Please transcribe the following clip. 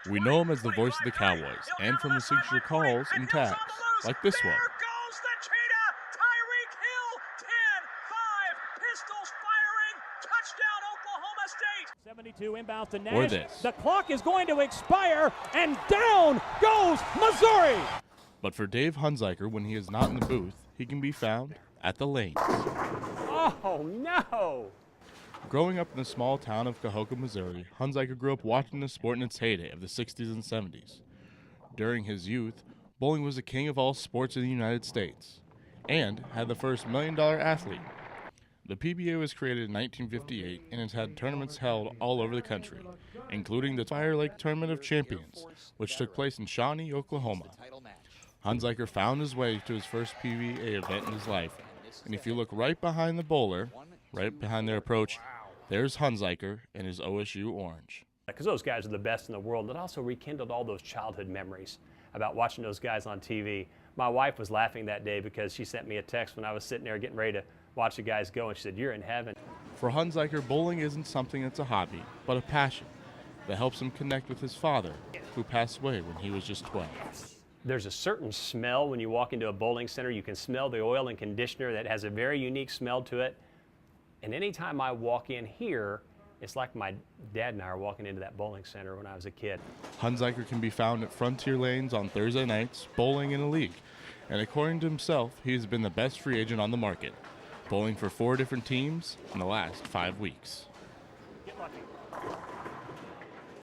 We know him as the voice of the Cowboys and from his signature calls and tags, like this one. Goes the cheetah! Tyreek Hill, 10-5, pistols firing, touchdown Oklahoma State! 72 inbound to Nash. Or this. The clock is going to expire, and down goes Missouri! But for Dave Hunziker, when he is not in the booth, he can be found at the lanes. Oh, no! Growing up in the small town of Cahokia, Missouri, Hunziker grew up watching the sport in its heyday of the 60s and 70s. During his youth, bowling was the king of all sports in the United States, and had the first $1 million athlete. The PBA was created in 1958 and has had tournaments held all over the country, including the Fire Lake Tournament of Champions, which took place in Shawnee, Oklahoma. Hunziker found his way to his first PBA event in his life, and if you look right behind the bowler, right behind their approach, there's Hunziker in his OSU orange. Because those guys are the best in the world. It also rekindled all those childhood memories about watching those guys on TV. My wife was laughing that day because she sent me a text when I was sitting there getting ready to watch the guys go, and she said, "You're in heaven." For Hunziker, bowling isn't something that's a hobby, but a passion that helps him connect with his father, who passed away when he was just 12. There's a certain smell when you walk into a bowling center. You can smell the oil and conditioner that has a very unique smell to it. And anytime I walk in here, it's like my dad and I are walking into that bowling center when I was a kid. Hunziker can be found at Frontier Lanes on Thursday nights, bowling in a league. And according to himself, he's been the best free agent on the market, bowling for 4 different teams in the last 5 weeks.